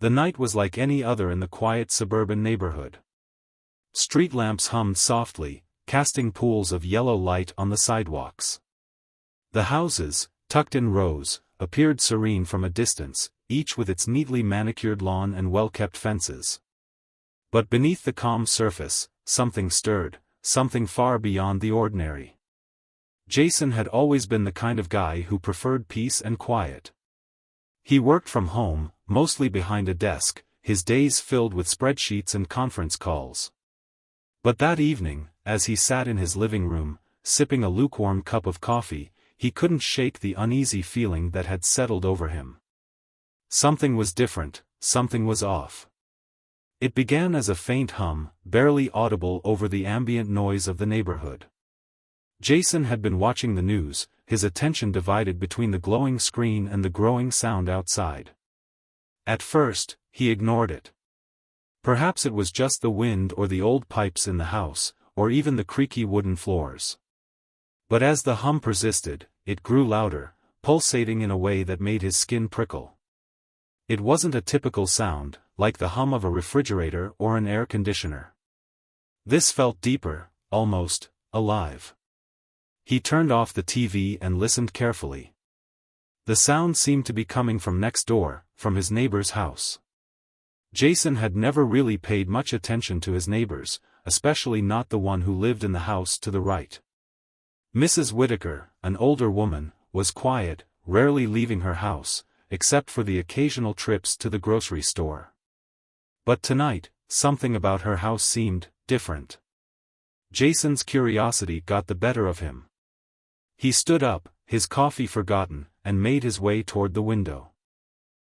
The night was like any other in the quiet suburban neighborhood. Street lamps hummed softly, casting pools of yellow light on the sidewalks. The houses, tucked in rows, appeared serene from a distance, each with its neatly manicured lawn and well-kept fences. But beneath the calm surface, something stirred, something far beyond the ordinary. Jason had always been the kind of guy who preferred peace and quiet. He worked from home, mostly behind a desk, his days filled with spreadsheets and conference calls. But that evening, as he sat in his living room, sipping a lukewarm cup of coffee, he couldn't shake the uneasy feeling that had settled over him. Something was different, something was off. It began as a faint hum, barely audible over the ambient noise of the neighborhood. Jason had been watching the news, his attention divided between the glowing screen and the growing sound outside. At first, he ignored it. Perhaps it was just the wind or the old pipes in the house, or even the creaky wooden floors. But as the hum persisted, it grew louder, pulsating in a way that made his skin prickle. It wasn't a typical sound, like the hum of a refrigerator or an air conditioner. This felt deeper, almost alive. He turned off the TV and listened carefully. The sound seemed to be coming from next door, from his neighbor's house. Jason had never really paid much attention to his neighbors, especially not the one who lived in the house to the right. Mrs. Whitaker, an older woman, was quiet, rarely leaving her house, except for the occasional trips to the grocery store. But tonight, something about her house seemed different. Jason's curiosity got the better of him. He stood up, his coffee forgotten, and made his way toward the window.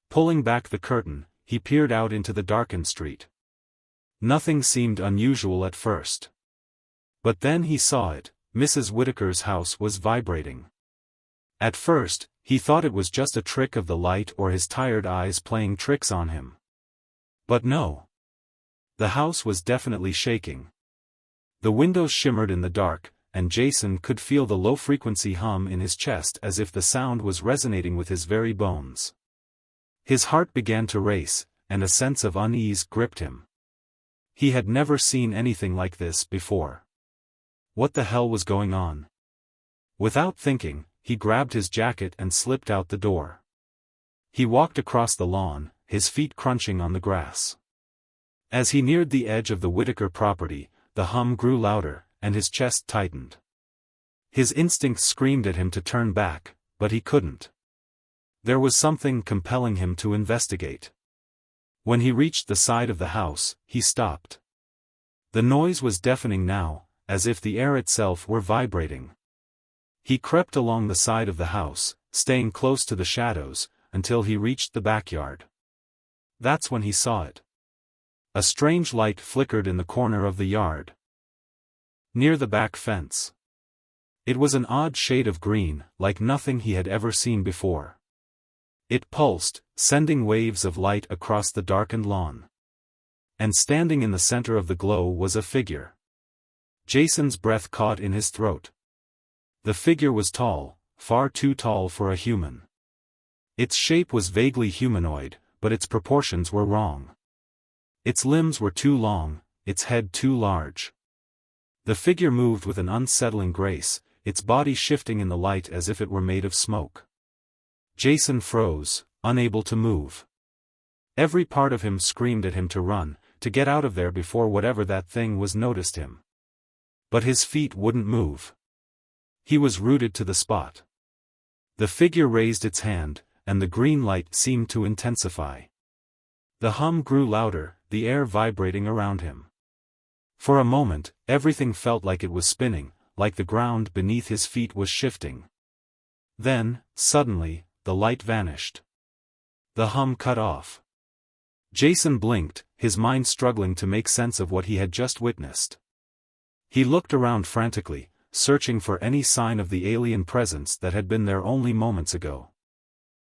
Pulling back the curtain, he peered out into the darkened street. Nothing seemed unusual at first. But then he saw it, Mrs. Whitaker's house was vibrating. At first, he thought it was just a trick of the light or his tired eyes playing tricks on him. But no. The house was definitely shaking. The windows shimmered in the dark, and Jason could feel the low-frequency hum in his chest as if the sound was resonating with his very bones. His heart began to race, and a sense of unease gripped him. He had never seen anything like this before. What the hell was going on? Without thinking, he grabbed his jacket and slipped out the door. He walked across the lawn, his feet crunching on the grass. As he neared the edge of the Whitaker property, the hum grew louder, and his chest tightened. His instincts screamed at him to turn back, but he couldn't. There was something compelling him to investigate. When he reached the side of the house, he stopped. The noise was deafening now, as if the air itself were vibrating. He crept along the side of the house, staying close to the shadows, until he reached the backyard. That's when he saw it. A strange light flickered in the corner of the yard, near the back fence. It was an odd shade of green, like nothing he had ever seen before. It pulsed, sending waves of light across the darkened lawn. And standing in the center of the glow was a figure. Jason's breath caught in his throat. The figure was tall, far too tall for a human. Its shape was vaguely humanoid, but its proportions were wrong. Its limbs were too long, its head too large. The figure moved with an unsettling grace, its body shifting in the light as if it were made of smoke. Jason froze, unable to move. Every part of him screamed at him to run, to get out of there before whatever that thing was noticed him. But his feet wouldn't move. He was rooted to the spot. The figure raised its hand, and the green light seemed to intensify. The hum grew louder, the air vibrating around him. For a moment, everything felt like it was spinning, like the ground beneath his feet was shifting. Then, suddenly, the light vanished. The hum cut off. Jason blinked, his mind struggling to make sense of what he had just witnessed. He looked around frantically, searching for any sign of the alien presence that had been there only moments ago.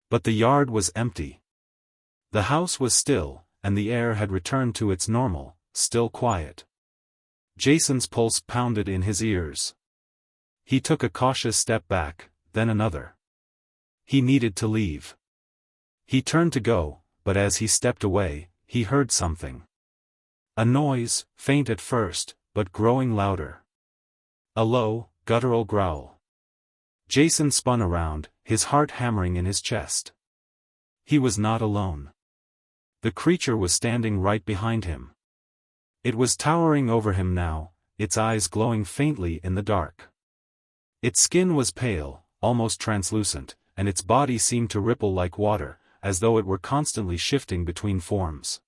But the yard was empty. The house was still, and the air had returned to its normal, still quiet. Jason's pulse pounded in his ears. He took a cautious step back, then another. He needed to leave. He turned to go, but as he stepped away, he heard something. A noise, faint at first, but growing louder. A low, guttural growl. Jason spun around, his heart hammering in his chest. He was not alone. The creature was standing right behind him. It was towering over him now, its eyes glowing faintly in the dark. Its skin was pale, almost translucent, and its body seemed to ripple like water, as though it were constantly shifting between forms.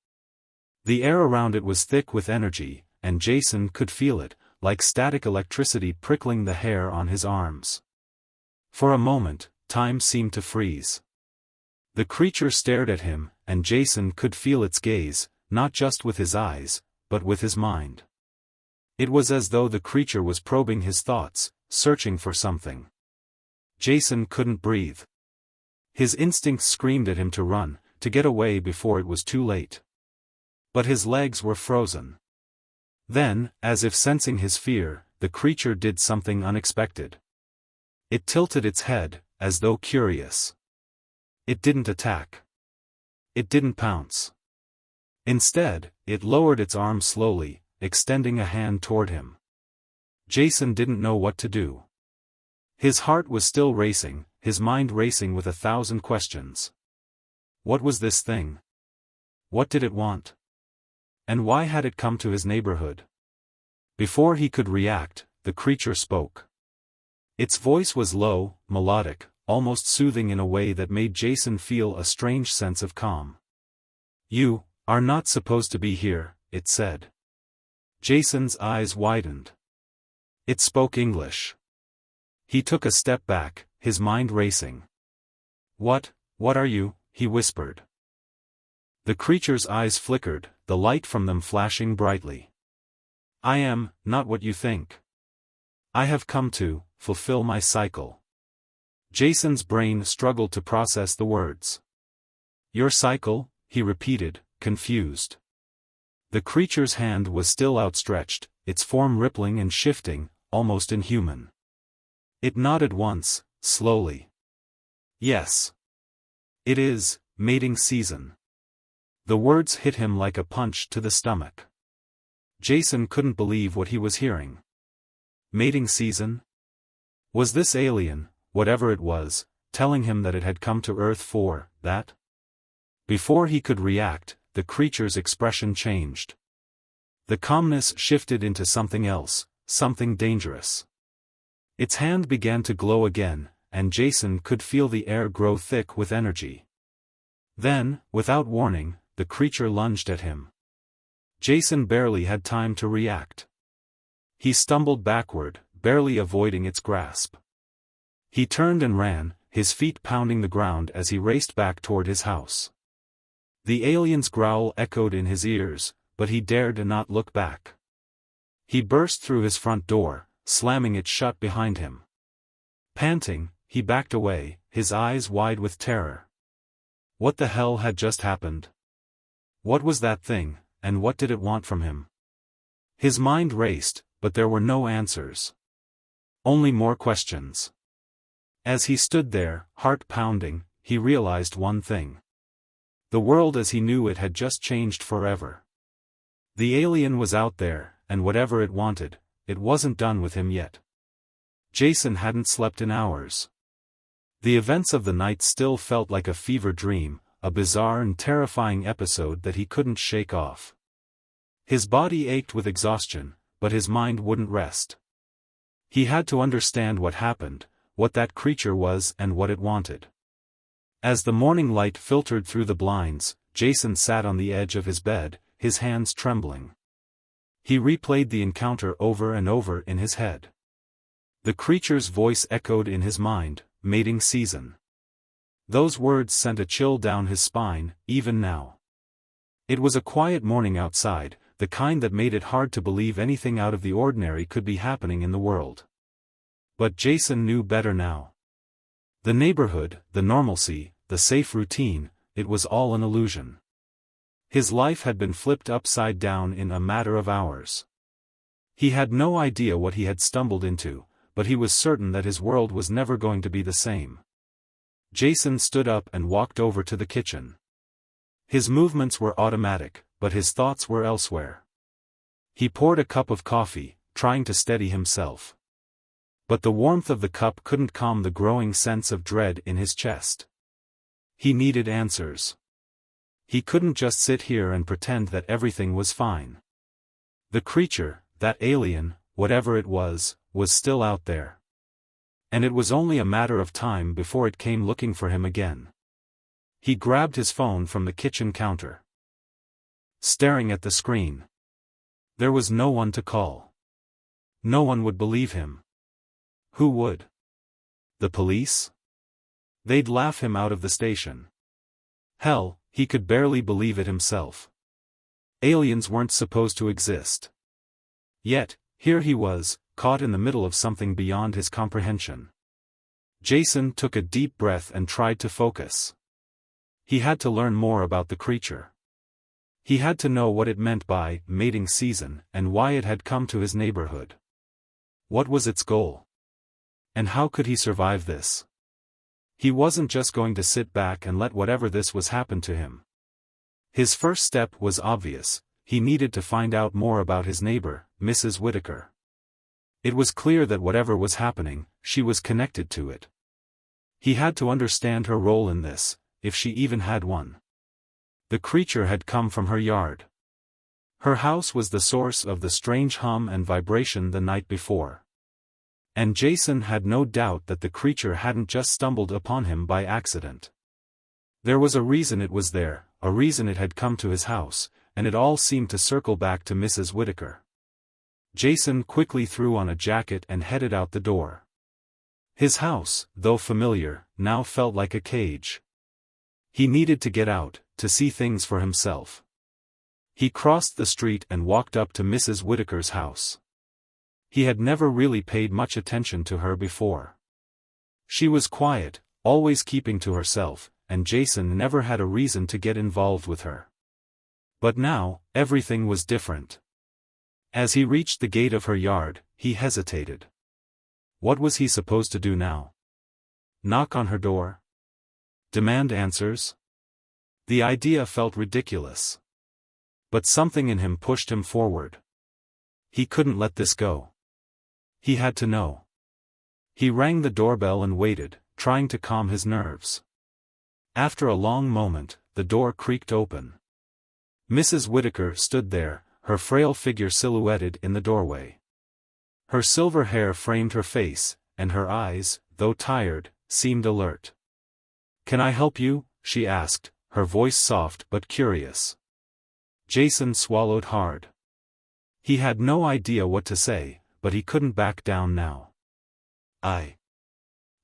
The air around it was thick with energy, and Jason could feel it, like static electricity prickling the hair on his arms. For a moment, time seemed to freeze. The creature stared at him, and Jason could feel its gaze, not just with his eyes, but with his mind. It was as though the creature was probing his thoughts, searching for something. Jason couldn't breathe. His instincts screamed at him to run, to get away before it was too late. But his legs were frozen. Then, as if sensing his fear, the creature did something unexpected. It tilted its head, as though curious. It didn't attack. It didn't pounce. Instead, it lowered its arm slowly, extending a hand toward him. Jason didn't know what to do. His heart was still racing, his mind racing with 1,000 questions. What was this thing? What did it want? And why had it come to his neighborhood? Before he could react, the creature spoke. Its voice was low, melodic, almost soothing in a way that made Jason feel a strange sense of calm. "You are not supposed to be here," it said. Jason's eyes widened. It spoke English. He took a step back, his mind racing. What are you?" he whispered. The creature's eyes flickered, the light from them flashing brightly. "I am not what you think. I have come to fulfill my cycle." Jason's brain struggled to process the words. "Your cycle?" he repeated, confused. The creature's hand was still outstretched, its form rippling and shifting, almost inhuman. It nodded once, slowly. "Yes. It is mating season." The words hit him like a punch to the stomach. Jason couldn't believe what he was hearing. Mating season? Was this alien, whatever it was, telling him that it had come to Earth for that? Before he could react, the creature's expression changed. The calmness shifted into something else, something dangerous. Its hand began to glow again, and Jason could feel the air grow thick with energy. Then, without warning, the creature lunged at him. Jason barely had time to react. He stumbled backward, barely avoiding its grasp. He turned and ran, his feet pounding the ground as he raced back toward his house. The alien's growl echoed in his ears, but he dared not look back. He burst through his front door, slamming it shut behind him. Panting, he backed away, his eyes wide with terror. What the hell had just happened? What was that thing, and what did it want from him? His mind raced, but there were no answers. Only more questions. As he stood there, heart pounding, he realized one thing. The world as he knew it had just changed forever. The alien was out there, and whatever it wanted, it wasn't done with him yet. Jason hadn't slept in hours. The events of the night still felt like a fever dream, a bizarre and terrifying episode that he couldn't shake off. His body ached with exhaustion, but his mind wouldn't rest. He had to understand what happened, what that creature was and what it wanted. As the morning light filtered through the blinds, Jason sat on the edge of his bed, his hands trembling. He replayed the encounter over and over in his head. The creature's voice echoed in his mind, mating season. Those words sent a chill down his spine, even now. It was a quiet morning outside, the kind that made it hard to believe anything out of the ordinary could be happening in the world. But Jason knew better now. The neighborhood, the normalcy, the safe routine, it was all an illusion. His life had been flipped upside down in a matter of hours. He had no idea what he had stumbled into, but he was certain that his world was never going to be the same. Jason stood up and walked over to the kitchen. His movements were automatic, but his thoughts were elsewhere. He poured a cup of coffee, trying to steady himself. But the warmth of the cup couldn't calm the growing sense of dread in his chest. He needed answers. He couldn't just sit here and pretend that everything was fine. The creature, that alien, whatever it was still out there. And it was only a matter of time before it came looking for him again. He grabbed his phone from the kitchen counter. Staring at the screen. There was no one to call. No one would believe him. Who would? The police? They'd laugh him out of the station. Hell, he could barely believe it himself. Aliens weren't supposed to exist. Yet, here he was, caught in the middle of something beyond his comprehension. Jason took a deep breath and tried to focus. He had to learn more about the creature. He had to know what it meant by mating season and why it had come to his neighborhood. What was its goal? And how could he survive this? He wasn't just going to sit back and let whatever this was happen to him. His first step was obvious. He needed to find out more about his neighbor, Mrs. Whitaker. It was clear that whatever was happening, she was connected to it. He had to understand her role in this, if she even had one. The creature had come from her yard. Her house was the source of the strange hum and vibration the night before. And Jason had no doubt that the creature hadn't just stumbled upon him by accident. There was a reason it was there, a reason it had come to his house, and it all seemed to circle back to Mrs. Whitaker. Jason quickly threw on a jacket and headed out the door. His house, though familiar, now felt like a cage. He needed to get out, to see things for himself. He crossed the street and walked up to Mrs. Whitaker's house. He had never really paid much attention to her before. She was quiet, always keeping to herself, and Jason never had a reason to get involved with her. But now, everything was different. As he reached the gate of her yard, he hesitated. What was he supposed to do now? Knock on her door? Demand answers? The idea felt ridiculous. But something in him pushed him forward. He couldn't let this go. He had to know. He rang the doorbell and waited, trying to calm his nerves. After a long moment, the door creaked open. Mrs. Whitaker stood there, her frail figure silhouetted in the doorway. Her silver hair framed her face, and her eyes, though tired, seemed alert. "Can I help you?" she asked, her voice soft but curious. Jason swallowed hard. He had no idea what to say, but he couldn't back down now. I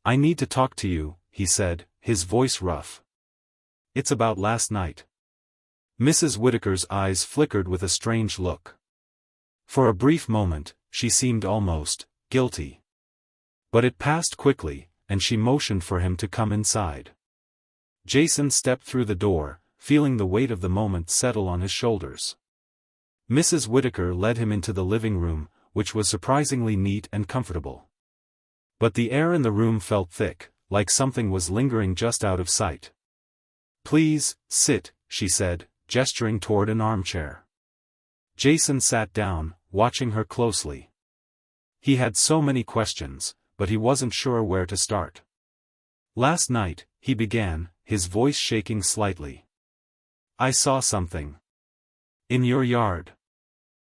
need to talk to you," he said, his voice rough. "It's about last night." Mrs. Whitaker's eyes flickered with a strange look. For a brief moment, she seemed almost guilty. But it passed quickly, and she motioned for him to come inside. Jason stepped through the door, feeling the weight of the moment settle on his shoulders. Mrs. Whitaker led him into the living room, which was surprisingly neat and comfortable. But the air in the room felt thick, like something was lingering just out of sight. "Please, sit," she said, gesturing toward an armchair. Jason sat down, watching her closely. He had so many questions, but he wasn't sure where to start. "Last night," he began, his voice shaking slightly. "I saw something. In your yard.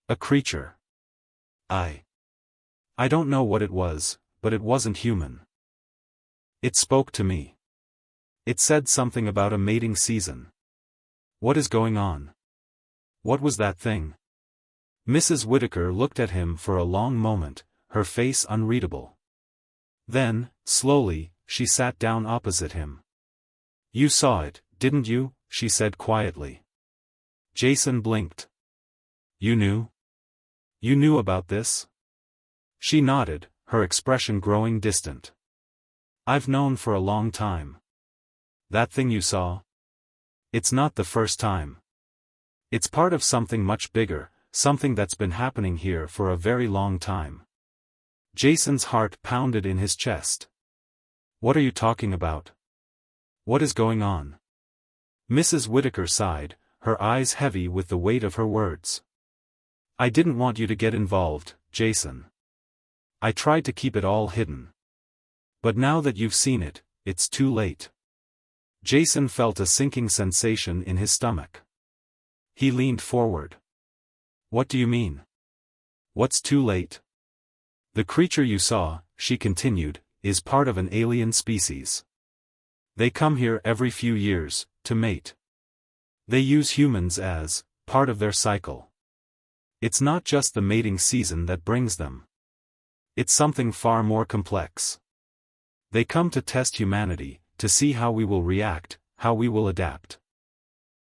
A creature. I don't know what it was, but it wasn't human. It spoke to me. It said something about a mating season. What is going on? What was that thing?" Mrs. Whitaker looked at him for a long moment, her face unreadable. Then, slowly, she sat down opposite him. "You saw it, didn't you?" she said quietly. Jason blinked. "You knew? You knew about this?" She nodded, her expression growing distant. "I've known for a long time. That thing you saw? It's not the first time. It's part of something much bigger, something that's been happening here for a very long time." Jason's heart pounded in his chest. "What are you talking about? What is going on?" Mrs. Whitaker sighed, her eyes heavy with the weight of her words. I didn't want you to get involved, Jason. I tried to keep it all hidden. But now that you've seen it, it's too late. Jason felt a sinking sensation in his stomach. He leaned forward. What do you mean? What's too late? The creature you saw, she continued, is part of an alien species. They come here every few years, to mate. They use humans as part of their cycle. It's not just the mating season that brings them. It's something far more complex. They come to test humanity, to see how we will react, how we will adapt.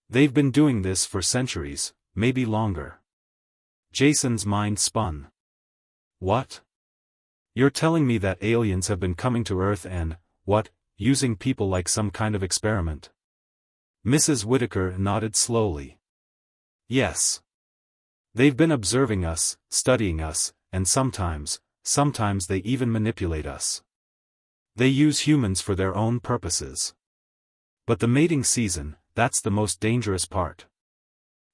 They've been doing this for centuries, maybe longer. Jason's mind spun. What? You're telling me that aliens have been coming to Earth and, using people like some kind of experiment? Mrs. Whitaker nodded slowly. Yes. They've been observing us, studying us, and sometimes they even manipulate us. They use humans for their own purposes. But the mating season, that's the most dangerous part.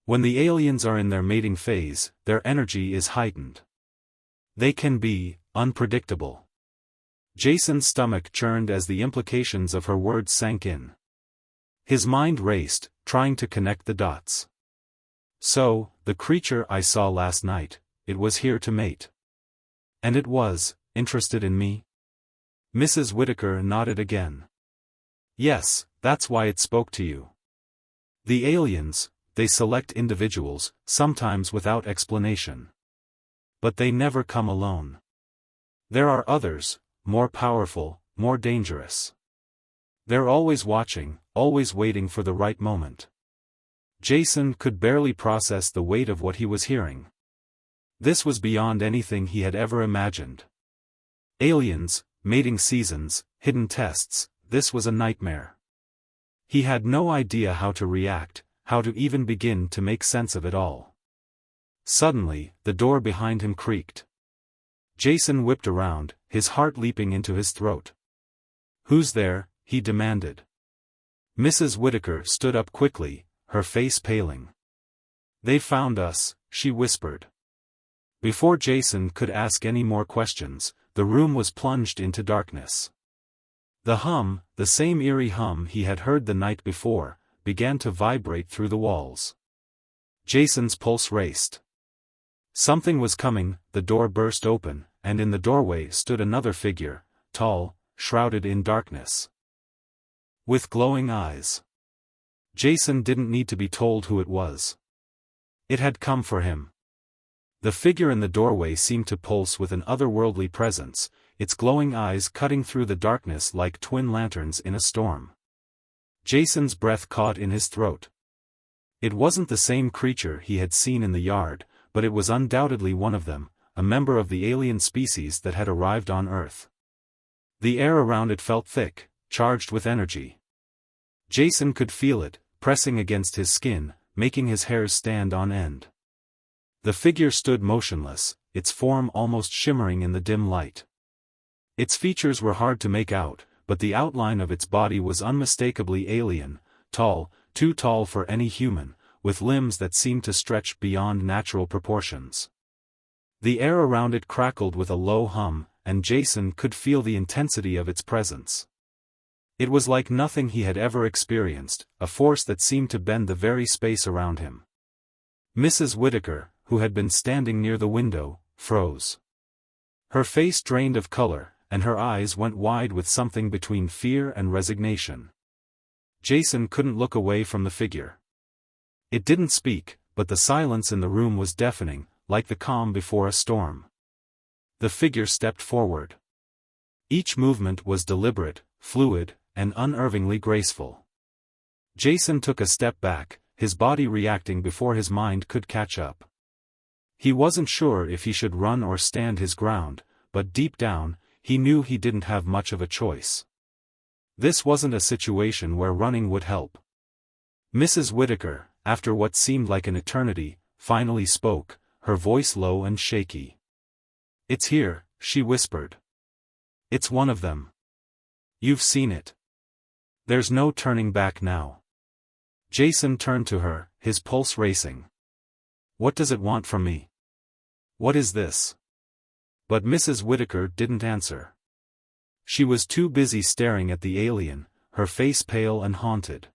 When the aliens are in their mating phase, their energy is heightened. They can be unpredictable. Jason's stomach churned as the implications of her words sank in. His mind raced, trying to connect the dots. So, the creature I saw last night, it was here to mate. And it was interested in me? Mrs. Whitaker nodded again. Yes, that's why it spoke to you. The aliens, they select individuals, sometimes without explanation. But they never come alone. There are others, more powerful, more dangerous. They're always watching, always waiting for the right moment. Jason could barely process the weight of what he was hearing. This was beyond anything he had ever imagined. Aliens, mating seasons, hidden tests, this was a nightmare. He had no idea how to react, how to even begin to make sense of it all. Suddenly, the door behind him creaked. Jason whipped around, his heart leaping into his throat. Who's there? He demanded. Mrs. Whitaker stood up quickly, her face paling. They found us, she whispered. Before Jason could ask any more questions, the room was plunged into darkness. The hum, the same eerie hum he had heard the night before, began to vibrate through the walls. Jason's pulse raced. Something was coming. The door burst open, and in the doorway stood another figure, tall, shrouded in darkness. With glowing eyes. Jason didn't need to be told who it was. It had come for him. The figure in the doorway seemed to pulse with an otherworldly presence, its glowing eyes cutting through the darkness like twin lanterns in a storm. Jason's breath caught in his throat. It wasn't the same creature he had seen in the yard, but it was undoubtedly one of them, a member of the alien species that had arrived on Earth. The air around it felt thick, charged with energy. Jason could feel it, pressing against his skin, making his hairs stand on end. The figure stood motionless, its form almost shimmering in the dim light. Its features were hard to make out, but the outline of its body was unmistakably alien, tall, too tall for any human, with limbs that seemed to stretch beyond natural proportions. The air around it crackled with a low hum, and Jason could feel the intensity of its presence. It was like nothing he had ever experienced, a force that seemed to bend the very space around him. Mrs. Whitaker, who had been standing near the window, froze. Her face drained of color, and her eyes went wide with something between fear and resignation. Jason couldn't look away from the figure. It didn't speak, but the silence in the room was deafening, like the calm before a storm. The figure stepped forward. Each movement was deliberate, fluid, and unerringly graceful. Jason took a step back, his body reacting before his mind could catch up. He wasn't sure if he should run or stand his ground, but deep down, he knew he didn't have much of a choice. This wasn't a situation where running would help. Mrs. Whitaker, after what seemed like an eternity, finally spoke, her voice low and shaky. "It's here," she whispered. "It's one of them. You've seen it. There's no turning back now." Jason turned to her, his pulse racing. What does it want from me? What is this? But Mrs. Whitaker didn't answer. She was too busy staring at the alien, her face pale and haunted.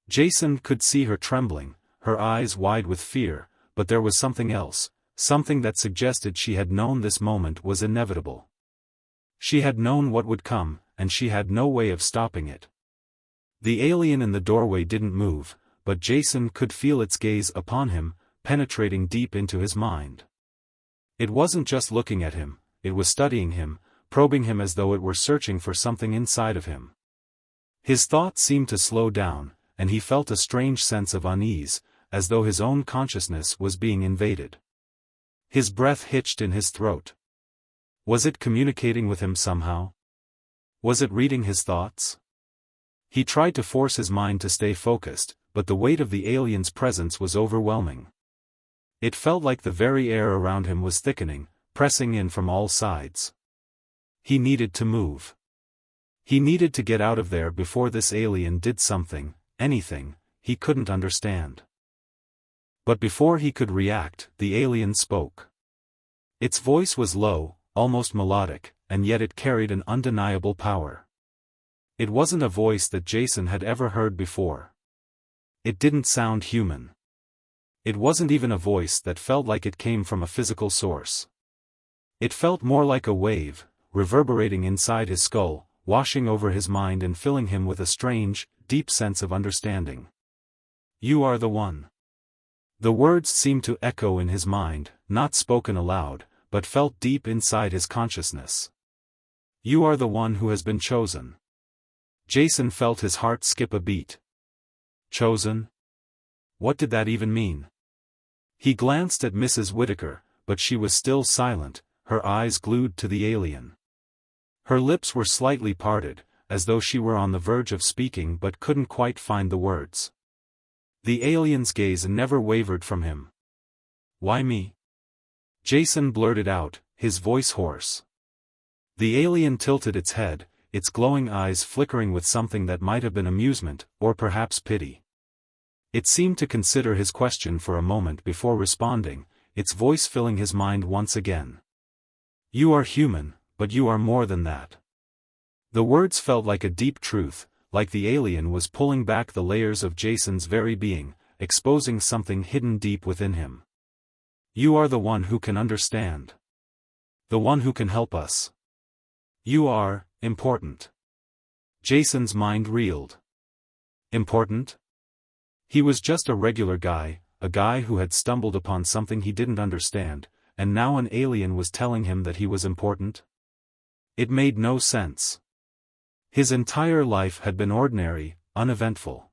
Jason could see her trembling, her eyes wide with fear, but there was something else, something that suggested she had known this moment was inevitable. She had known what would come, and she had no way of stopping it. The alien in the doorway didn't move, but Jason could feel its gaze upon him, penetrating deep into his mind. It wasn't just looking at him, it was studying him, probing him as though it were searching for something inside of him. His thoughts seemed to slow down, and he felt a strange sense of unease, as though his own consciousness was being invaded. His breath hitched in his throat. Was it communicating with him somehow? Was it reading his thoughts? He tried to force his mind to stay focused, but the weight of the alien's presence was overwhelming. It felt like the very air around him was thickening, pressing in from all sides. He needed to move. He needed to get out of there before this alien did something, anything, he couldn't understand. But before he could react, the alien spoke. Its voice was low, almost melodic, and yet it carried an undeniable power. It wasn't a voice that Jason had ever heard before. It didn't sound human. It wasn't even a voice that felt like it came from a physical source. It felt more like a wave, reverberating inside his skull, washing over his mind and filling him with a strange, deep sense of understanding. You are the one. The words seemed to echo in his mind, not spoken aloud, but felt deep inside his consciousness. You are the one who has been chosen. Jason felt his heart skip a beat. Chosen? What did that even mean? He glanced at Mrs. Whitaker, but she was still silent, her eyes glued to the alien. Her lips were slightly parted, as though she were on the verge of speaking but couldn't quite find the words. The alien's gaze never wavered from him. Why me? Jason blurted out, his voice hoarse. The alien tilted its head, its glowing eyes flickering with something that might have been amusement, or perhaps pity. It seemed to consider his question for a moment before responding, its voice filling his mind once again. You are human, but you are more than that. The words felt like a deep truth, like the alien was pulling back the layers of Jason's very being, exposing something hidden deep within him. You are the one who can understand. The one who can help us. You are important. Jason's mind reeled. Important? He was just a regular guy, a guy who had stumbled upon something he didn't understand, and now an alien was telling him that he was important? It made no sense. His entire life had been ordinary, uneventful.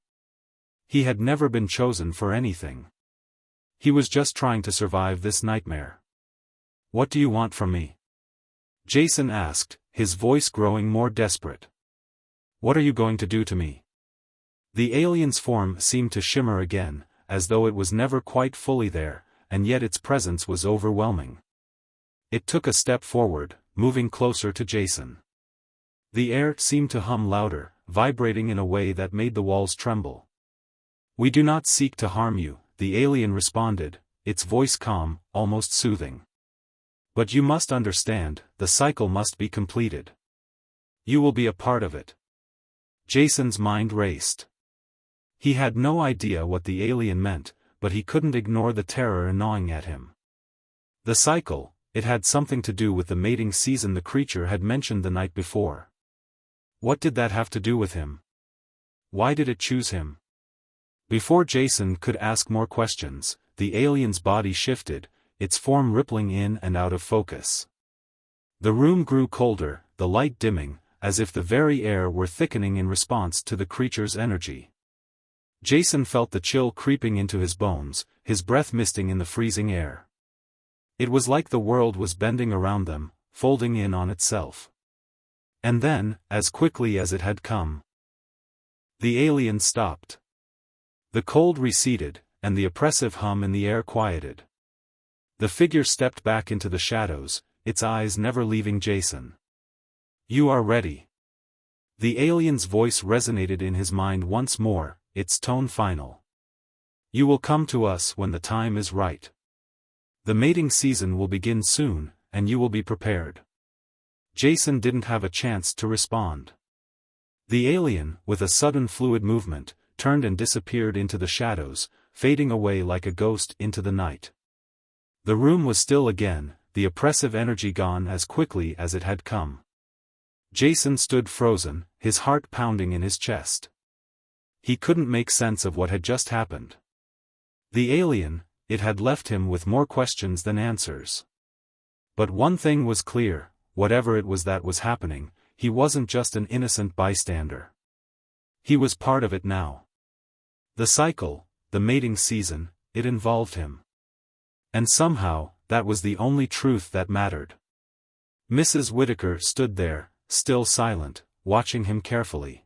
He had never been chosen for anything. He was just trying to survive this nightmare. What do you want from me? Jason asked, his voice growing more desperate. What are you going to do to me? The alien's form seemed to shimmer again, as though it was never quite fully there, and yet its presence was overwhelming. It took a step forward, moving closer to Jason. The air seemed to hum louder, vibrating in a way that made the walls tremble. We do not seek to harm you, the alien responded, its voice calm, almost soothing. But you must understand, the cycle must be completed. You will be a part of it. Jason's mind raced. He had no idea what the alien meant, but he couldn't ignore the terror gnawing at him. The cycle, it had something to do with the mating season the creature had mentioned the night before. What did that have to do with him? Why did it choose him? Before Jason could ask more questions, the alien's body shifted, its form rippling in and out of focus. The room grew colder, the light dimming, as if the very air were thickening in response to the creature's energy. Jason felt the chill creeping into his bones, his breath misting in the freezing air. It was like the world was bending around them, folding in on itself. And then, as quickly as it had come, the alien stopped. The cold receded, and the oppressive hum in the air quieted. The figure stepped back into the shadows, its eyes never leaving Jason. You are ready. The alien's voice resonated in his mind once more, its tone final. "You will come to us when the time is right. The mating season will begin soon, and you will be prepared." Jason didn't have a chance to respond. The alien, with a sudden fluid movement, turned and disappeared into the shadows, fading away like a ghost into the night. The room was still again, the oppressive energy gone as quickly as it had come. Jason stood frozen, his heart pounding in his chest. He couldn't make sense of what had just happened. The alien, it had left him with more questions than answers. But one thing was clear, whatever it was that was happening, he wasn't just an innocent bystander. He was part of it now. The cycle, the mating season, it involved him. And somehow, that was the only truth that mattered. Mrs. Whitaker stood there, still silent, watching him carefully.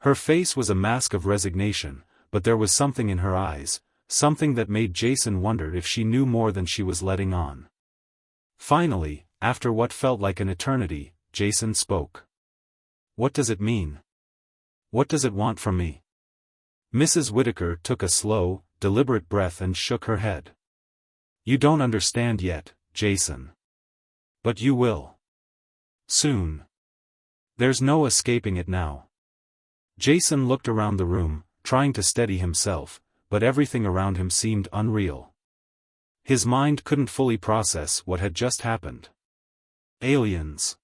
Her face was a mask of resignation, but there was something in her eyes, something that made Jason wonder if she knew more than she was letting on. Finally, after what felt like an eternity, Jason spoke. "What does it mean? What does it want from me?" Mrs. Whitaker took a slow, deliberate breath and shook her head. "You don't understand yet, Jason. But you will. Soon. There's no escaping it now." Jason looked around the room, trying to steady himself, but everything around him seemed unreal. His mind couldn't fully process what had just happened. Aliens.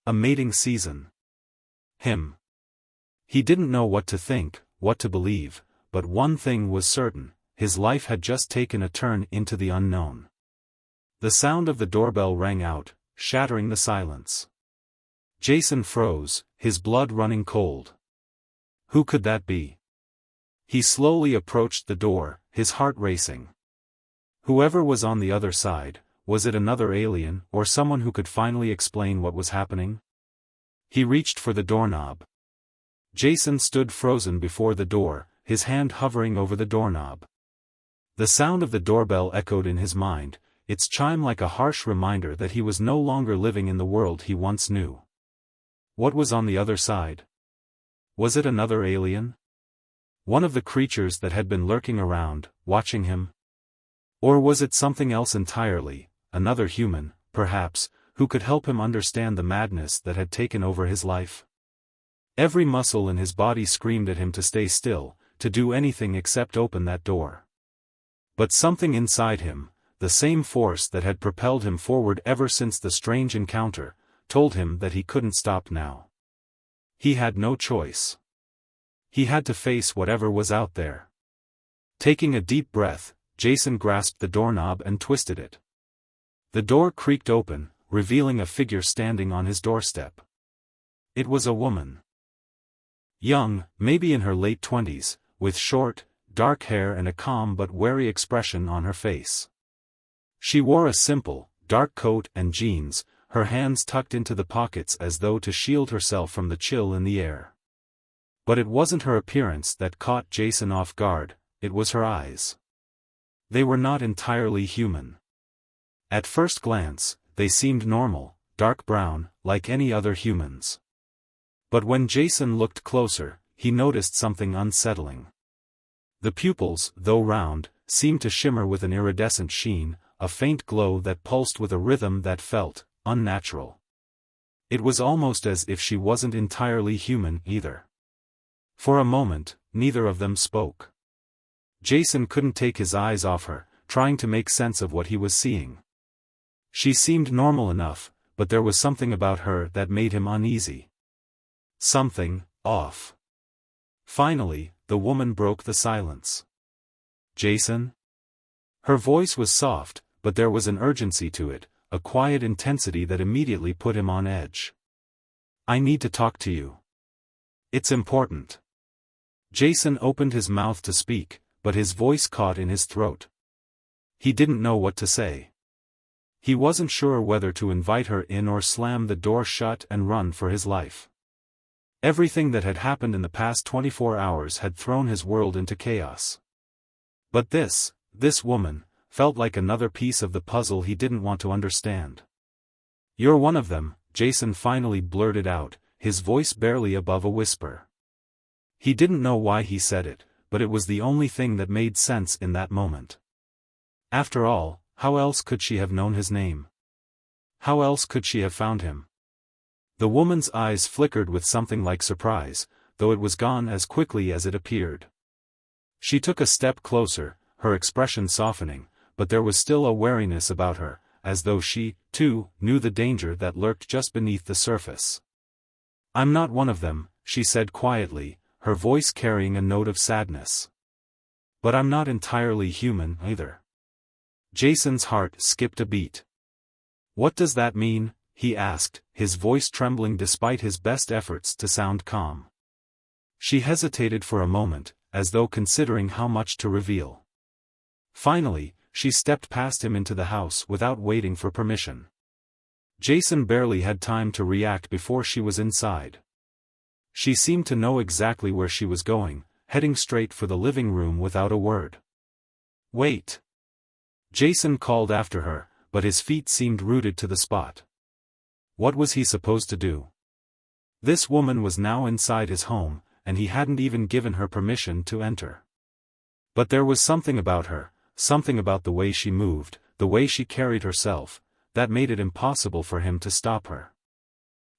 A mating season. Him. He didn't know what to think, what to believe, but one thing was certain, his life had just taken a turn into the unknown. The sound of the doorbell rang out, shattering the silence. Jason froze, his blood running cold. Who could that be? He slowly approached the door, his heart racing. Whoever was on the other side, was it another alien or someone who could finally explain what was happening? He reached for the doorknob. Jason stood frozen before the door, his hand hovering over the doorknob. The sound of the doorbell echoed in his mind, its chime like a harsh reminder that he was no longer living in the world he once knew. What was on the other side? Was it another alien? One of the creatures that had been lurking around, watching him? Or was it something else entirely, another human, perhaps, who could help him understand the madness that had taken over his life? Every muscle in his body screamed at him to stay still, to do anything except open that door. But something inside him, the same force that had propelled him forward ever since the strange encounter, told him that he couldn't stop now. He had no choice. He had to face whatever was out there. Taking a deep breath, Jason grasped the doorknob and twisted it. The door creaked open, revealing a figure standing on his doorstep. It was a woman. Young, maybe in her late 20s, with short, dark hair and a calm but wary expression on her face. She wore a simple, dark coat and jeans, her hands tucked into the pockets as though to shield herself from the chill in the air. But it wasn't her appearance that caught Jason off guard, it was her eyes. They were not entirely human. At first glance, they seemed normal, dark brown, like any other humans. But when Jason looked closer, he noticed something unsettling. The pupils, though round, seemed to shimmer with an iridescent sheen, a faint glow that pulsed with a rhythm that felt unnatural. It was almost as if she wasn't entirely human either. For a moment, neither of them spoke. Jason couldn't take his eyes off her, trying to make sense of what he was seeing. She seemed normal enough, but there was something about her that made him uneasy. Something off. Finally, the woman broke the silence. "Jason?" Her voice was soft, but there was an urgency to it, a quiet intensity that immediately put him on edge. "I need to talk to you. It's important." Jason opened his mouth to speak, but his voice caught in his throat. He didn't know what to say. He wasn't sure whether to invite her in or slam the door shut and run for his life. Everything that had happened in the past 24 hours had thrown his world into chaos. But this woman, felt like another piece of the puzzle he didn't want to understand. "You're one of them," Jason finally blurted out, his voice barely above a whisper. He didn't know why he said it, but it was the only thing that made sense in that moment. After all, how else could she have known his name? How else could she have found him? The woman's eyes flickered with something like surprise, though it was gone as quickly as it appeared. She took a step closer, her expression softening, but there was still a wariness about her, as though she, too, knew the danger that lurked just beneath the surface. "I'm not one of them," she said quietly, her voice carrying a note of sadness. "But I'm not entirely human, either." Jason's heart skipped a beat. "What does that mean?" he asked, his voice trembling despite his best efforts to sound calm. She hesitated for a moment, as though considering how much to reveal. Finally, she stepped past him into the house without waiting for permission. Jason barely had time to react before she was inside. She seemed to know exactly where she was going, heading straight for the living room without a word. "Wait!" Jason called after her, but his feet seemed rooted to the spot. What was he supposed to do? This woman was now inside his home, and he hadn't even given her permission to enter. But there was something about her, something about the way she moved, the way she carried herself, that made it impossible for him to stop her.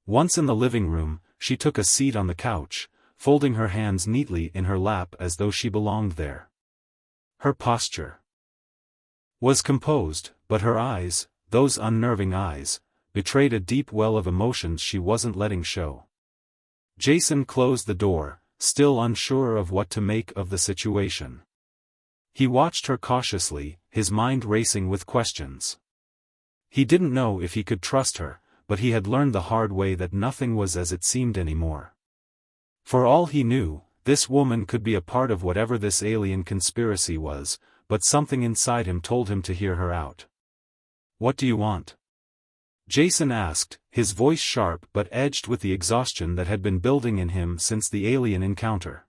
Once in the living room, she took a seat on the couch, folding her hands neatly in her lap as though she belonged there. Her posture was composed, but her eyes, those unnerving eyes, betrayed a deep well of emotions she wasn't letting show. Jason closed the door, still unsure of what to make of the situation. He watched her cautiously, his mind racing with questions. He didn't know if he could trust her, but he had learned the hard way that nothing was as it seemed anymore. For all he knew, this woman could be a part of whatever this alien conspiracy was, but something inside him told him to hear her out. "What do you want?" Jason asked, his voice sharp but edged with the exhaustion that had been building in him since the alien encounter.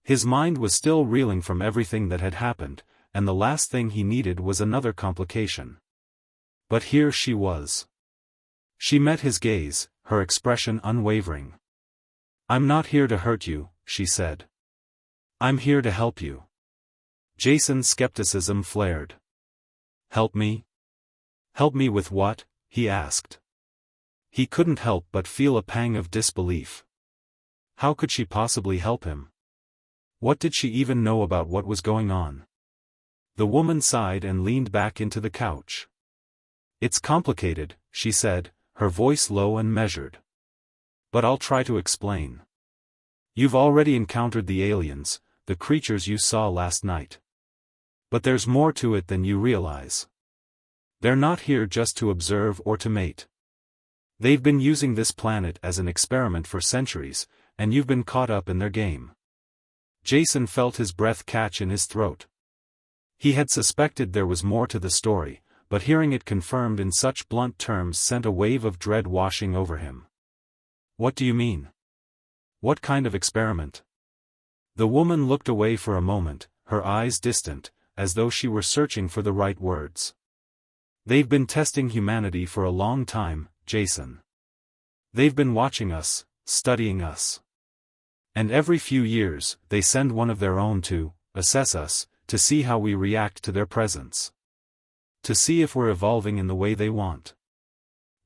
His mind was still reeling from everything that had happened, and the last thing he needed was another complication. But here she was. She met his gaze, her expression unwavering. "I'm not here to hurt you," she said. "I'm here to help you." Jason's skepticism flared. "Help me? Help me with what?" he asked. He couldn't help but feel a pang of disbelief. How could she possibly help him? What did she even know about what was going on? The woman sighed and leaned back into the couch. "It's complicated," she said, her voice low and measured. "But I'll try to explain. You've already encountered the aliens, the creatures you saw last night. But there's more to it than you realize. They're not here just to observe or to mate. They've been using this planet as an experiment for centuries, and you've been caught up in their game." Jason felt his breath catch in his throat. He had suspected there was more to the story, but hearing it confirmed in such blunt terms sent a wave of dread washing over him. "What do you mean? What kind of experiment?" The woman looked away for a moment, her eyes distant, as though she were searching for the right words. "They've been testing humanity for a long time, Jason. They've been watching us, studying us. And every few years, they send one of their own to assess us, to see how we react to their presence. To see if we're evolving in the way they want."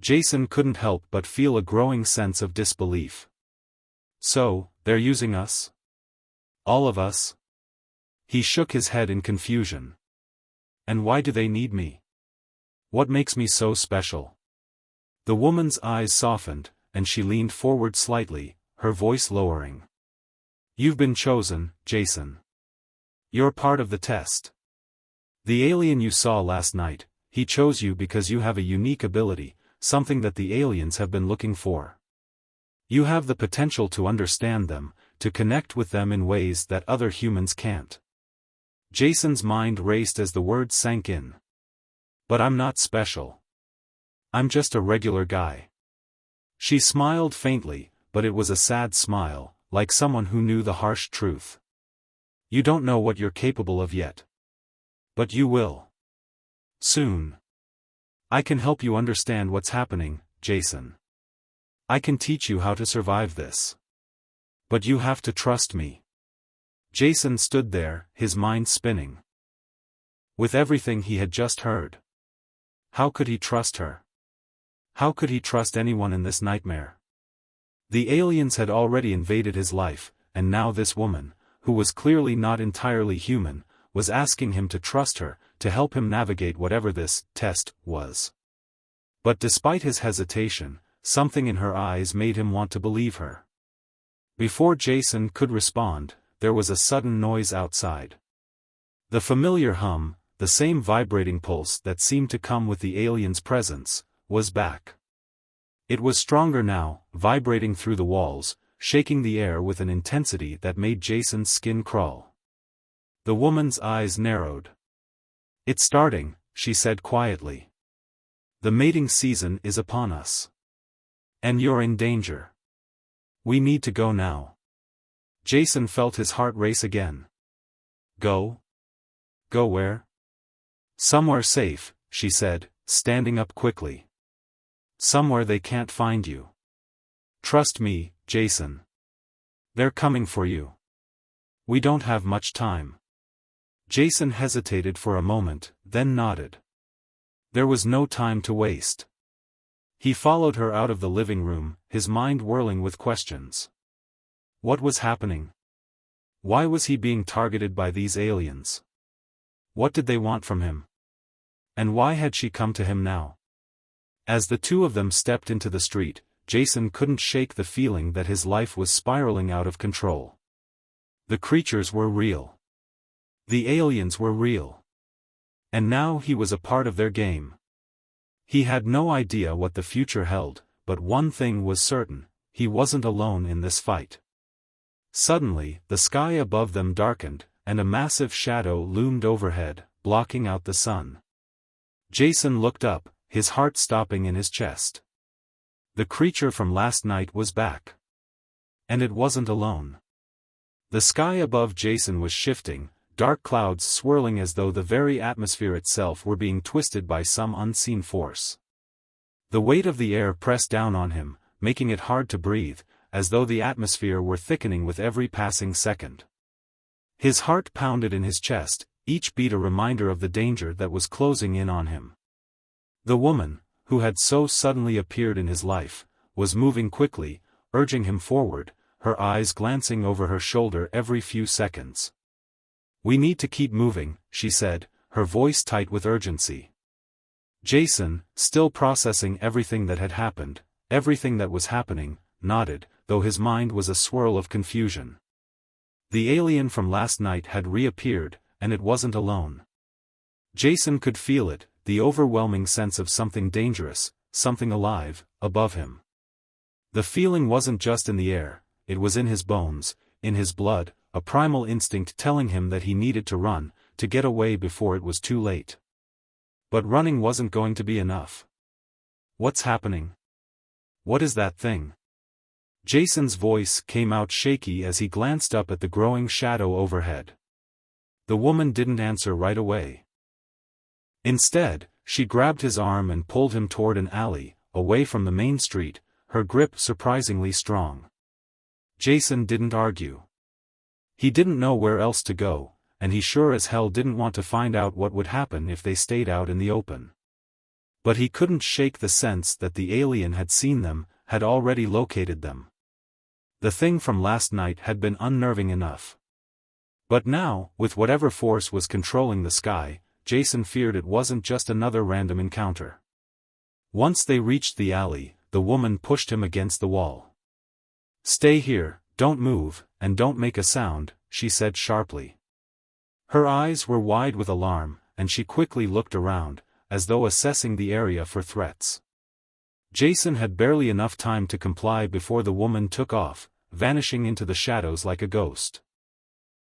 Jason couldn't help but feel a growing sense of disbelief. "So, they're using us? All of us?" He shook his head in confusion. "And why do they need me? What makes me so special?" The woman's eyes softened, and she leaned forward slightly, her voice lowering. "You've been chosen, Jason. You're part of the test. The alien you saw last night, he chose you because you have a unique ability, something that the aliens have been looking for. You have the potential to understand them, to connect with them in ways that other humans can't." Jason's mind raced as the words sank in. "But I'm not special. I'm just a regular guy." She smiled faintly, but it was a sad smile, like someone who knew the harsh truth. "You don't know what you're capable of yet. But you will. Soon. I can help you understand what's happening, Jason. I can teach you how to survive this." But you have to trust me. Jason stood there, his mind spinning. With everything he had just heard. How could he trust her? How could he trust anyone in this nightmare? The aliens had already invaded his life, and now this woman, who was clearly not entirely human, was asking him to trust her, to help him navigate whatever this test was. But despite his hesitation, something in her eyes made him want to believe her. Before Jason could respond, there was a sudden noise outside. The familiar hum, the same vibrating pulse that seemed to come with the alien's presence, was back. It was stronger now, vibrating through the walls, shaking the air with an intensity that made Jason's skin crawl. The woman's eyes narrowed. "It's starting," she said quietly. "The mating season is upon us. And you're in danger. We need to go now." Jason felt his heart race again. Go? Go where? "Somewhere safe," she said, standing up quickly. "Somewhere they can't find you. Trust me, Jason. They're coming for you. We don't have much time." Jason hesitated for a moment, then nodded. There was no time to waste. He followed her out of the living room, his mind whirling with questions. What was happening? Why was he being targeted by these aliens? What did they want from him? And why had she come to him now? As the two of them stepped into the street, Jason couldn't shake the feeling that his life was spiraling out of control. The creatures were real. The aliens were real. And now he was a part of their game. He had no idea what the future held, but one thing was certain: he wasn't alone in this fight. Suddenly, the sky above them darkened, and a massive shadow loomed overhead, blocking out the sun. Jason looked up, his heart stopping in his chest. The creature from last night was back. And it wasn't alone. The sky above Jason was shifting, dark clouds swirling as though the very atmosphere itself were being twisted by some unseen force. The weight of the air pressed down on him, making it hard to breathe, as though the atmosphere were thickening with every passing second. His heart pounded in his chest, each beat a reminder of the danger that was closing in on him. The woman, who had so suddenly appeared in his life, was moving quickly, urging him forward, her eyes glancing over her shoulder every few seconds. "We need to keep moving," she said, her voice tight with urgency. Jason, still processing everything that had happened, everything that was happening, nodded, though his mind was a swirl of confusion. The alien from last night had reappeared, and it wasn't alone. Jason could feel it, the overwhelming sense of something dangerous, something alive, above him. The feeling wasn't just in the air, it was in his bones, in his blood, a primal instinct telling him that he needed to run, to get away before it was too late. But running wasn't going to be enough. "What's happening? What is that thing?" Jason's voice came out shaky as he glanced up at the growing shadow overhead. The woman didn't answer right away. Instead, she grabbed his arm and pulled him toward an alley, away from the main street, her grip surprisingly strong. Jason didn't argue. He didn't know where else to go, and he sure as hell didn't want to find out what would happen if they stayed out in the open. But he couldn't shake the sense that the alien had seen them, had already located them. The thing from last night had been unnerving enough. But now, with whatever force was controlling the sky, Jason feared it wasn't just another random encounter. Once they reached the alley, the woman pushed him against the wall. "Stay here, don't move, and don't make a sound," she said sharply. Her eyes were wide with alarm, and she quickly looked around, as though assessing the area for threats. Jason had barely enough time to comply before the woman took off, vanishing into the shadows like a ghost.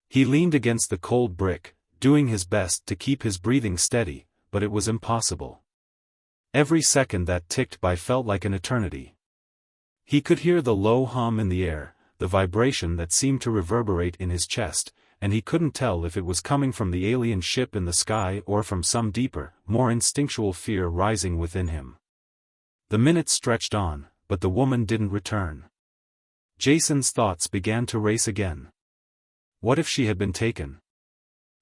He leaned against the cold brick, doing his best to keep his breathing steady, but it was impossible. Every second that ticked by felt like an eternity. He could hear the low hum in the air, the vibration that seemed to reverberate in his chest, and he couldn't tell if it was coming from the alien ship in the sky or from some deeper, more instinctual fear rising within him. The minutes stretched on, but the woman didn't return. Jason's thoughts began to race again. What if she had been taken?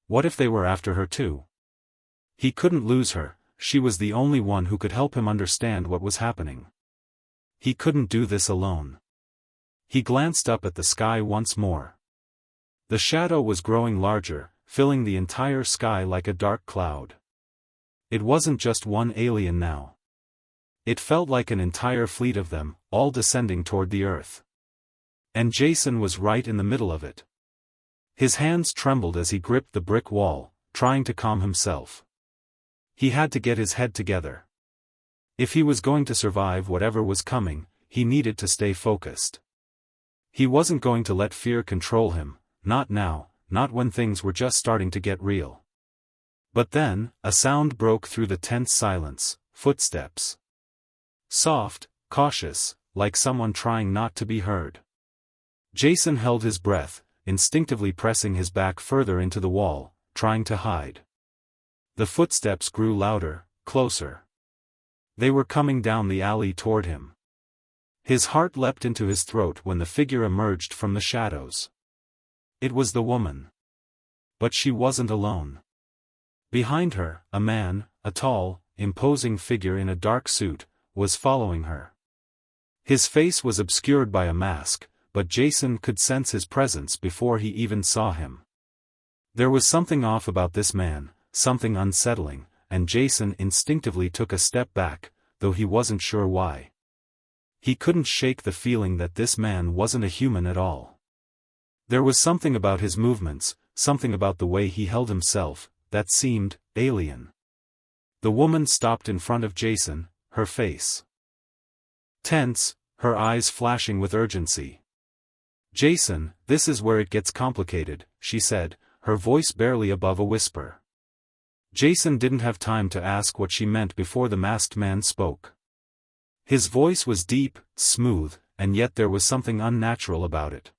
What if they were after her too? He couldn't lose her, she was the only one who could help him understand what was happening. He couldn't do this alone. He glanced up at the sky once more. The shadow was growing larger, filling the entire sky like a dark cloud. It wasn't just one alien now. It felt like an entire fleet of them, all descending toward the earth. And Jason was right in the middle of it. His hands trembled as he gripped the brick wall, trying to calm himself. He had to get his head together. If he was going to survive whatever was coming, he needed to stay focused. He wasn't going to let fear control him, not now, not when things were just starting to get real. But then, a sound broke through the tense silence, footsteps. Soft, cautious, like someone trying not to be heard. Jason held his breath, instinctively pressing his back further into the wall, trying to hide. The footsteps grew louder, closer. They were coming down the alley toward him. His heart leapt into his throat when the figure emerged from the shadows. It was the woman. But she wasn't alone. Behind her, a man, a tall, imposing figure in a dark suit, was following her. His face was obscured by a mask, but Jason could sense his presence before he even saw him. There was something off about this man, something unsettling, and Jason instinctively took a step back, though he wasn't sure why. He couldn't shake the feeling that this man wasn't a human at all. There was something about his movements, something about the way he held himself, that seemed alien. The woman stopped in front of Jason, her face tense, her eyes flashing with urgency. "Jason, this is where it gets complicated," she said, her voice barely above a whisper. Jason didn't have time to ask what she meant before the masked man spoke. His voice was deep, smooth, and yet there was something unnatural about it.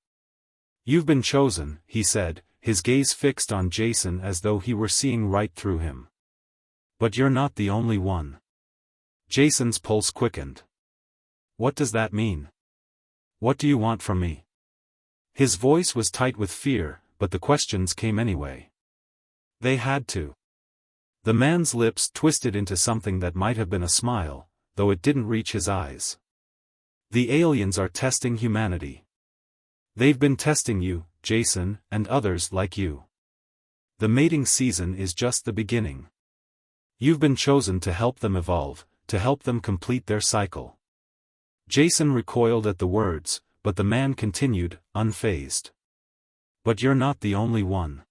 "You've been chosen," he said, his gaze fixed on Jason as though he were seeing right through him. "But you're not the only one." Jason's pulse quickened. "What does that mean? What do you want from me?" His voice was tight with fear, but the questions came anyway. They had to. The man's lips twisted into something that might have been a smile, though it didn't reach his eyes. "The aliens are testing humanity. They've been testing you, Jason, and others like you. The mating season is just the beginning. You've been chosen to help them evolve, to help them complete their cycle." Jason recoiled at the words, but the man continued, unfazed. "But you're not the only one.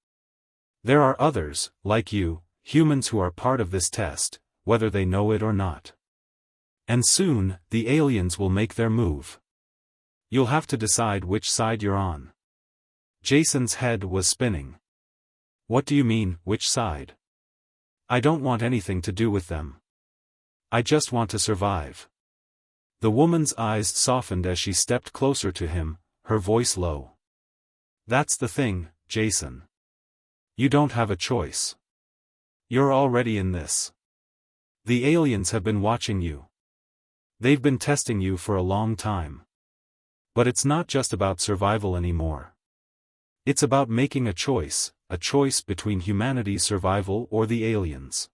There are others, like you, humans who are part of this test, whether they know it or not. And soon, the aliens will make their move. You'll have to decide which side you're on." Jason's head was spinning. "What do you mean, which side? I don't want anything to do with them. I just want to survive." The woman's eyes softened as she stepped closer to him, her voice low. "That's the thing, Jason. You don't have a choice. You're already in this. The aliens have been watching you. They've been testing you for a long time. But it's not just about survival anymore. It's about making a choice between humanity's survival or the aliens.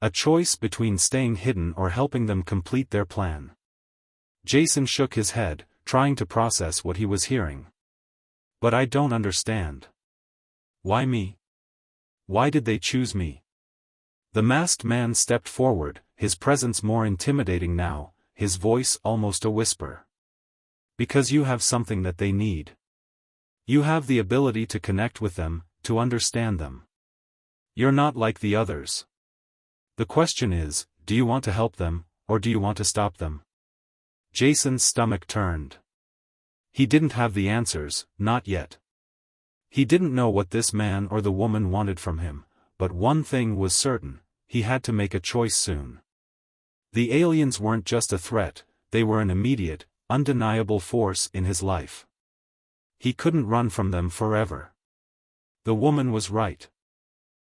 A choice between staying hidden or helping them complete their plan." Jason shook his head, trying to process what he was hearing. "But I don't understand. Why me? Why did they choose me?" The masked man stepped forward, his presence more intimidating now, his voice almost a whisper. "Because you have something that they need. You have the ability to connect with them, to understand them. You're not like the others. The question is, do you want to help them, or do you want to stop them?" Jason's stomach turned. He didn't have the answers, not yet. He didn't know what this man or the woman wanted from him, but one thing was certain, he had to make a choice soon. The aliens weren't just a threat, they were an immediate, undeniable force in his life. He couldn't run from them forever. The woman was right.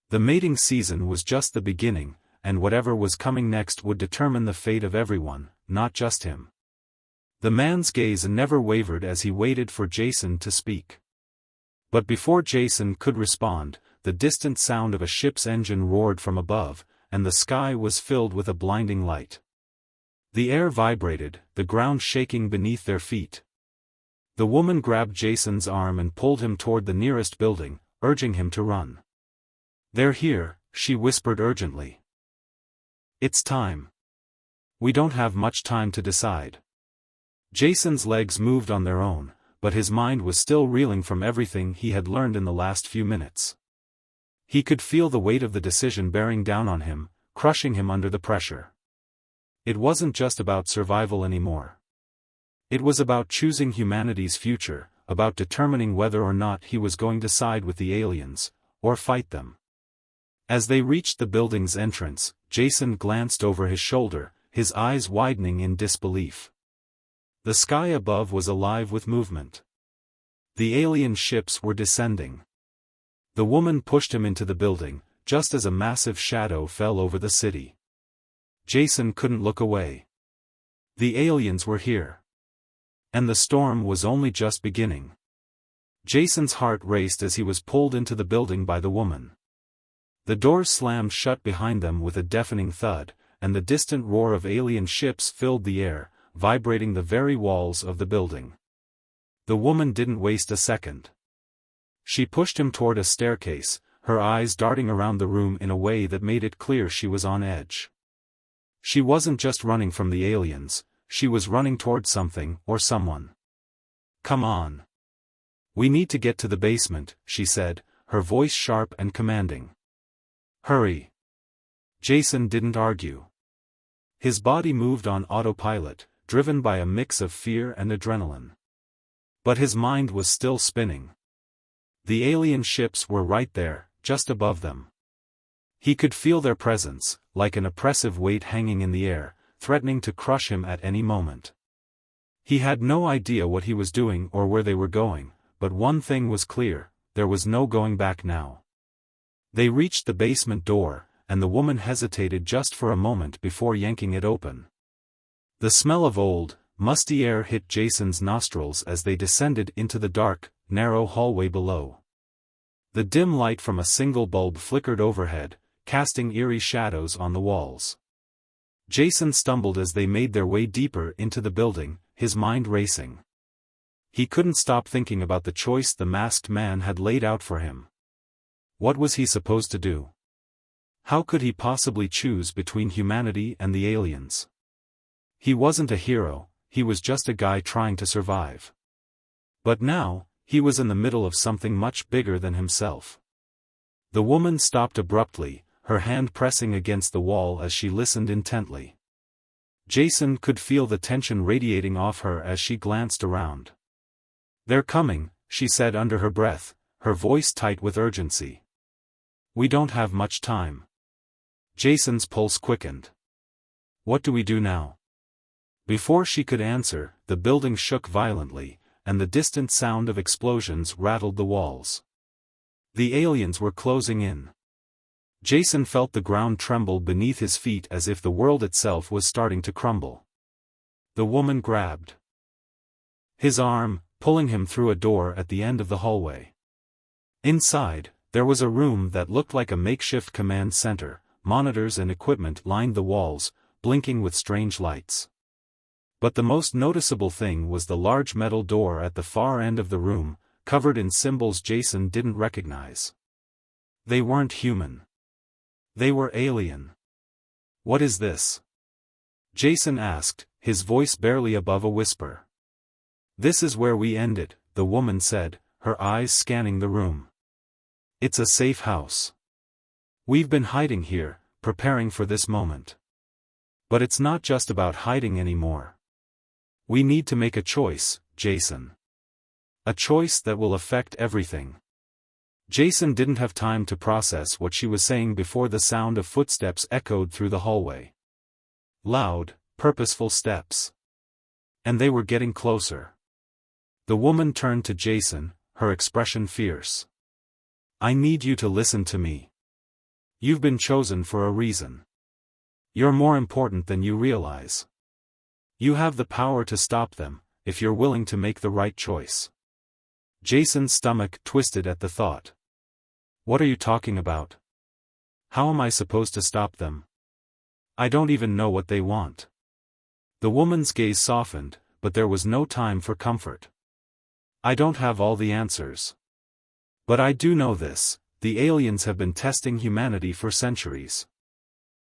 The mating season was just the beginning, and whatever was coming next would determine the fate of everyone, not just him. The man's gaze never wavered as he waited for Jason to speak. But before Jason could respond, the distant sound of a ship's engine roared from above, and the sky was filled with a blinding light. The air vibrated, the ground shaking beneath their feet. The woman grabbed Jason's arm and pulled him toward the nearest building, urging him to run. "They're here," she whispered urgently. "It's time. We don't have much time to decide." Jason's legs moved on their own, but his mind was still reeling from everything he had learned in the last few minutes. He could feel the weight of the decision bearing down on him, crushing him under the pressure. It wasn't just about survival anymore. It was about choosing humanity's future, about determining whether or not he was going to side with the aliens, or fight them. As they reached the building's entrance, Jason glanced over his shoulder, his eyes widening in disbelief. The sky above was alive with movement. The alien ships were descending. The woman pushed him into the building, just as a massive shadow fell over the city. Jason couldn't look away. The aliens were here. And the storm was only just beginning. Jason's heart raced as he was pulled into the building by the woman. The doors slammed shut behind them with a deafening thud, and the distant roar of alien ships filled the air, vibrating the very walls of the building. The woman didn't waste a second. She pushed him toward a staircase, her eyes darting around the room in a way that made it clear she was on edge. She wasn't just running from the aliens, she was running toward something or someone. "Come on. We need to get to the basement," she said, her voice sharp and commanding. "Hurry." Jason didn't argue. His body moved on autopilot, driven by a mix of fear and adrenaline. But his mind was still spinning. The alien ships were right there, just above them. He could feel their presence, like an oppressive weight hanging in the air, threatening to crush him at any moment. He had no idea what he was doing or where they were going, but one thing was clear, there was no going back now. They reached the basement door, and the woman hesitated just for a moment before yanking it open. The smell of old, musty air hit Jason's nostrils as they descended into the dark, narrow hallway below. The dim light from a single bulb flickered overhead, casting eerie shadows on the walls. Jason stumbled as they made their way deeper into the building, his mind racing. He couldn't stop thinking about the choice the masked man had laid out for him. What was he supposed to do? How could he possibly choose between humanity and the aliens? He wasn't a hero, he was just a guy trying to survive. But now, he was in the middle of something much bigger than himself. The woman stopped abruptly, her hand pressing against the wall as she listened intently. Jason could feel the tension radiating off her as she glanced around. "They're coming," she said under her breath, her voice tight with urgency. "We don't have much time." Jason's pulse quickened. "What do we do now?" Before she could answer, the building shook violently, and the distant sound of explosions rattled the walls. The aliens were closing in. Jason felt the ground tremble beneath his feet as if the world itself was starting to crumble. The woman grabbed his arm, pulling him through a door at the end of the hallway. Inside, there was a room that looked like a makeshift command center. Monitors and equipment lined the walls, blinking with strange lights. But the most noticeable thing was the large metal door at the far end of the room, covered in symbols Jason didn't recognize. They weren't human. They were alien. "What is this?" Jason asked, his voice barely above a whisper. "This is where we end it," the woman said, her eyes scanning the room. "It's a safe house. We've been hiding here, preparing for this moment. But it's not just about hiding anymore. We need to make a choice, Jason. A choice that will affect everything." Jason didn't have time to process what she was saying before the sound of footsteps echoed through the hallway. Loud, purposeful steps. And they were getting closer. The woman turned to Jason, her expression fierce. "I need you to listen to me. You've been chosen for a reason. You're more important than you realize. You have the power to stop them, if you're willing to make the right choice. Jason's stomach twisted at the thought. What are you talking about? How am I supposed to stop them? I don't even know what they want. The woman's gaze softened, but there was no time for comfort. I don't have all the answers. But I do know this, the aliens have been testing humanity for centuries.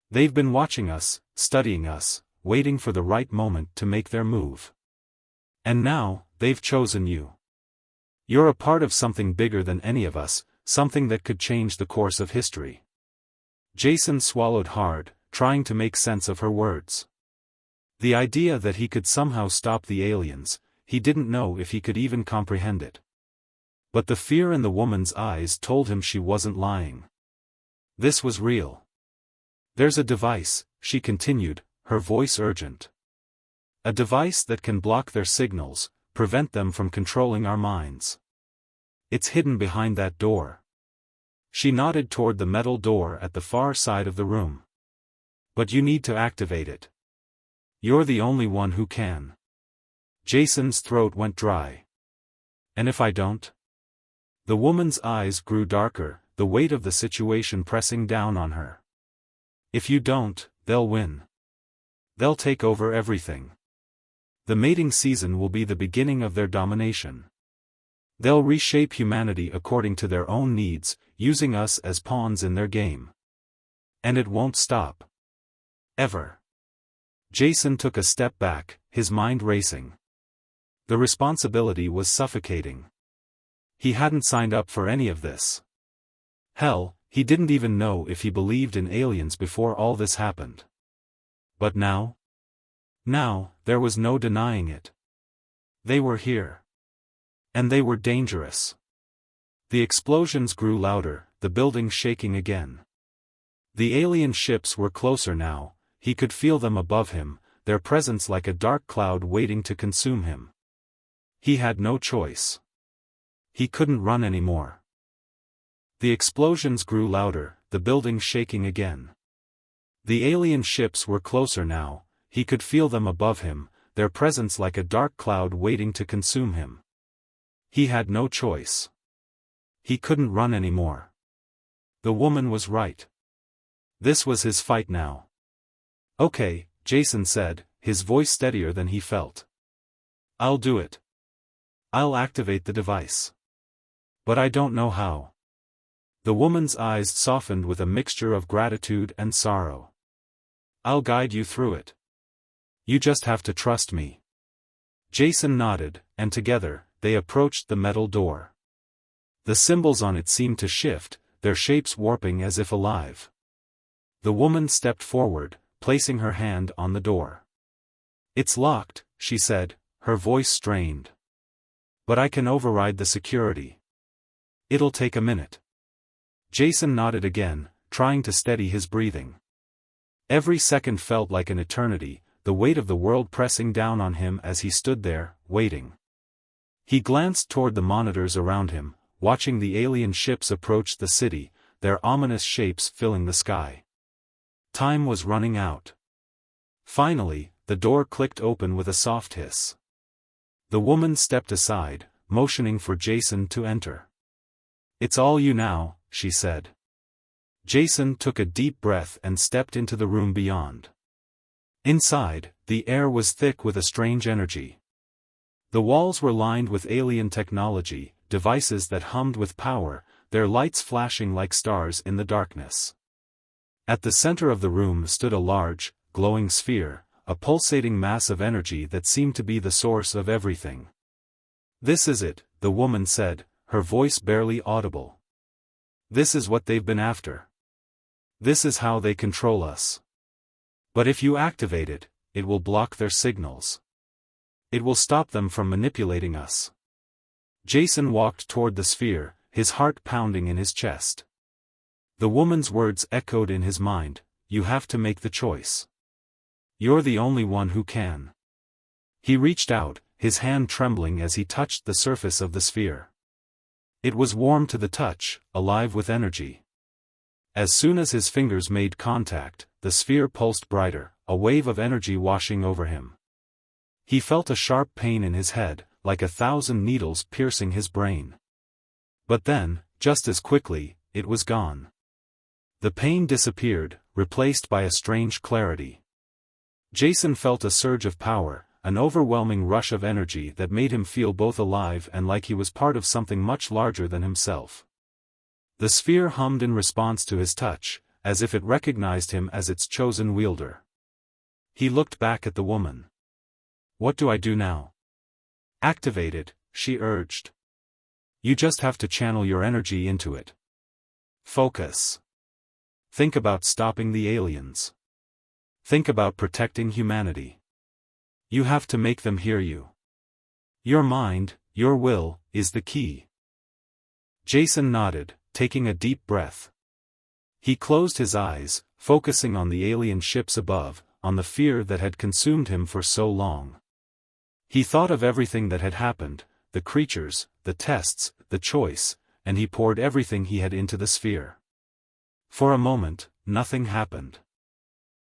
They've been watching us, studying us, waiting for the right moment to make their move. And now, they've chosen you. You're a part of something bigger than any of us, something that could change the course of history. Jason swallowed hard, trying to make sense of her words. The idea that he could somehow stop the aliens, he didn't know if he could even comprehend it. But the fear in the woman's eyes told him she wasn't lying. This was real. There's a device, she continued, her voice urgent. A device that can block their signals, prevent them from controlling our minds. It's hidden behind that door. She nodded toward the metal door at the far side of the room. But you need to activate it. You're the only one who can. Jason's throat went dry. And if I don't? The woman's eyes grew darker, the weight of the situation pressing down on her. If you don't, they'll win. They'll take over everything. The mating season will be the beginning of their domination. They'll reshape humanity according to their own needs, using us as pawns in their game. And it won't stop. Ever. Jason took a step back, his mind racing. The responsibility was suffocating. He hadn't signed up for any of this. Hell, he didn't even know if he believed in aliens before all this happened. But now? Now, there was no denying it. They were here. And they were dangerous. The explosions grew louder, the building shaking again. The alien ships were closer now, he could feel them above him, their presence like a dark cloud waiting to consume him. He had no choice. He couldn't run anymore. The explosions grew louder, the building shaking again. The alien ships were closer now, he could feel them above him, their presence like a dark cloud waiting to consume him. He had no choice. He couldn't run anymore. The woman was right. This was his fight now. Okay, Jason said, his voice steadier than he felt. I'll do it. I'll activate the device. But I don't know how. The woman's eyes softened with a mixture of gratitude and sorrow. I'll guide you through it. You just have to trust me. Jason nodded, and together, they approached the metal door. The symbols on it seemed to shift, their shapes warping as if alive. The woman stepped forward, placing her hand on the door. It's locked, she said, her voice strained. But I can override the security. It'll take a minute. Jason nodded again, trying to steady his breathing. Every second felt like an eternity, the weight of the world pressing down on him as he stood there, waiting. He glanced toward the monitors around him, watching the alien ships approach the city, their ominous shapes filling the sky. Time was running out. Finally, the door clicked open with a soft hiss. The woman stepped aside, motioning for Jason to enter. It's all you now, she said. Jason took a deep breath and stepped into the room beyond. Inside, the air was thick with a strange energy. The walls were lined with alien technology, devices that hummed with power, their lights flashing like stars in the darkness. At the center of the room stood a large, glowing sphere, a pulsating mass of energy that seemed to be the source of everything. This is it, the woman said, her voice barely audible. This is what they've been after. This is how they control us. But if you activate it, it will block their signals. It will stop them from manipulating us. Jason walked toward the sphere, his heart pounding in his chest. The woman's words echoed in his mind, you have to make the choice. You're the only one who can. He reached out, his hand trembling as he touched the surface of the sphere. It was warm to the touch, alive with energy. As soon as his fingers made contact, the sphere pulsed brighter, a wave of energy washing over him. He felt a sharp pain in his head, like 1,000 needles piercing his brain. But then, just as quickly, it was gone. The pain disappeared, replaced by a strange clarity. Jason felt a surge of power, an overwhelming rush of energy that made him feel both alive and like he was part of something much larger than himself. The sphere hummed in response to his touch, as if it recognized him as its chosen wielder. He looked back at the woman. "What do I do now?" "Activate it," she urged. "You just have to channel your energy into it. Focus. Think about stopping the aliens. Think about protecting humanity. You have to make them hear you. Your mind, your will, is the key." Jason nodded, taking a deep breath. He closed his eyes, focusing on the alien ships above, on the fear that had consumed him for so long. He thought of everything that had happened, the creatures, the tests, the choice, and he poured everything he had into the sphere. For a moment, nothing happened.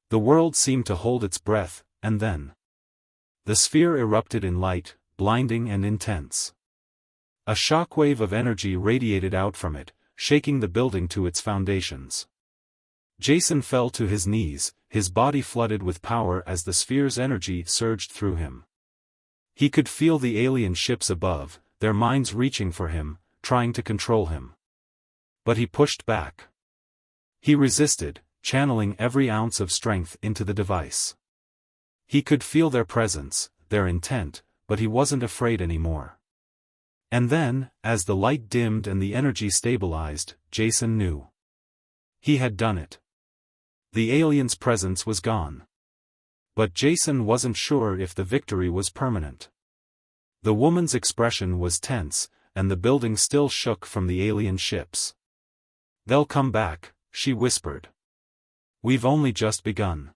The world seemed to hold its breath, and then the sphere erupted in light, blinding and intense. A shockwave of energy radiated out from it, shaking the building to its foundations. Jason fell to his knees, his body flooded with power as the sphere's energy surged through him. He could feel the alien ships above, their minds reaching for him, trying to control him. But he pushed back. He resisted, channeling every ounce of strength into the device. He could feel their presence, their intent, but he wasn't afraid anymore. And then, as the light dimmed and the energy stabilized, Jason knew. He had done it. The alien's presence was gone. But Jason wasn't sure if the victory was permanent. The woman's expression was tense, and the building still shook from the alien ships. "They'll come back," she whispered. "We've only just begun."